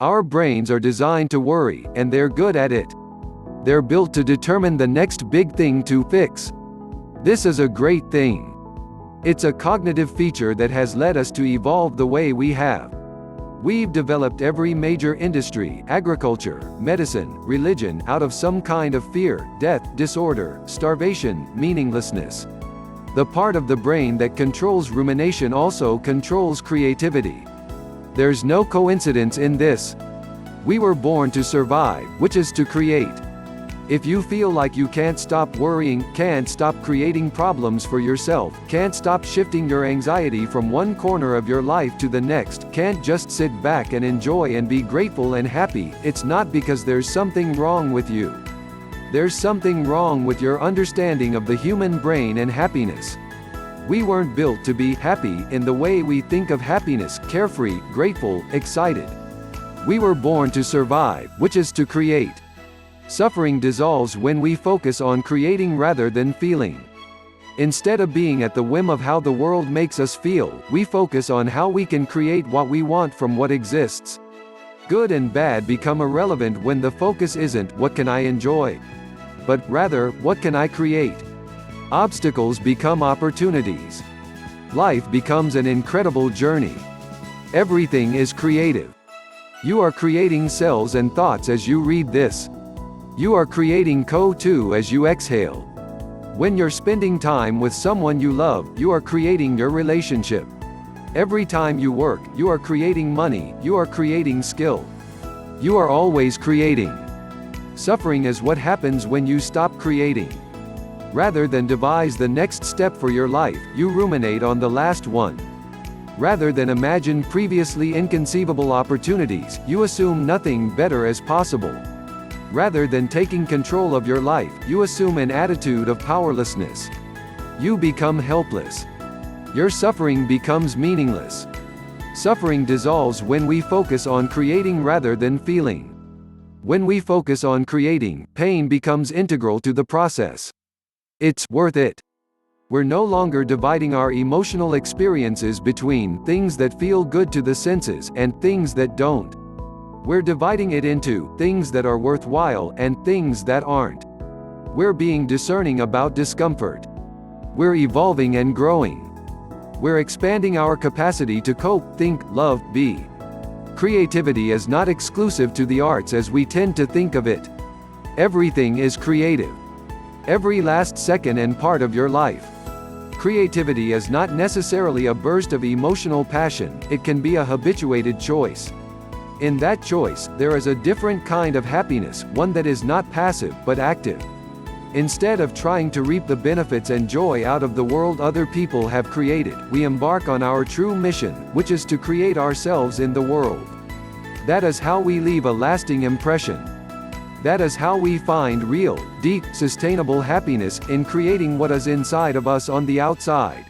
Our brains are designed to worry, and they're good at it. They're built to determine the next big thing to fix. This is a great thing. It's a cognitive feature that has led us to evolve the way we have. We've developed every major industry, agriculture, medicine, religion, out of some kind of fear, death, disorder, starvation, meaninglessness. The part of the brain that controls rumination also controls creativity. There's no coincidence in this. We were born to survive, which is to create. If you feel like you can't stop worrying, can't stop creating problems for yourself, can't stop shifting your anxiety from one corner of your life to the next, can't just sit back and enjoy and be grateful and happy, it's not because there's something wrong with you. There's something wrong with your understanding of the human brain and happiness. We weren't built to be happy in the way we think of happiness, carefree, grateful, excited. We were born to survive, which is to create. Suffering dissolves when we focus on creating rather than feeling. Instead of being at the whim of how the world makes us feel, we focus on how we can create what we want from what exists. Good and bad become irrelevant when the focus isn't "what can I enjoy?" but rather, "what can I create?" Obstacles become opportunities. Life becomes an incredible journey. Everything is creative. You are creating cells and thoughts as you read this. You are creating CO2 as you exhale. When you're spending time with someone you love, you are creating your relationship. Every time you work, you are creating money, you are creating skill. You are always creating. Suffering is what happens when you stop creating. Rather than devise the next step for your life, you ruminate on the last one. Rather than imagine previously inconceivable opportunities, you assume nothing better is possible. Rather than taking control of your life, you assume an attitude of powerlessness. You become helpless. Your suffering becomes meaningless. Suffering dissolves when we focus on creating rather than feeling. When we focus on creating, pain becomes integral to the process. It's worth it. We're no longer dividing our emotional experiences between things that feel good to the senses and things that don't. We're dividing it into things that are worthwhile and things that aren't. We're being discerning about discomfort. We're evolving and growing. We're expanding our capacity to cope, think, love, be. Creativity is not exclusive to the arts as we tend to think of it. Everything is creative. Every last second and part of your life. Creativity is not necessarily a burst of emotional passion, it can be a habituated choice. In that choice, there is a different kind of happiness, one that is not passive, but active. Instead of trying to reap the benefits and joy out of the world other people have created, we embark on our true mission, which is to create ourselves in the world. That is how we leave a lasting impression. That is how we find real, deep, sustainable happiness, in creating what is inside of us on the outside.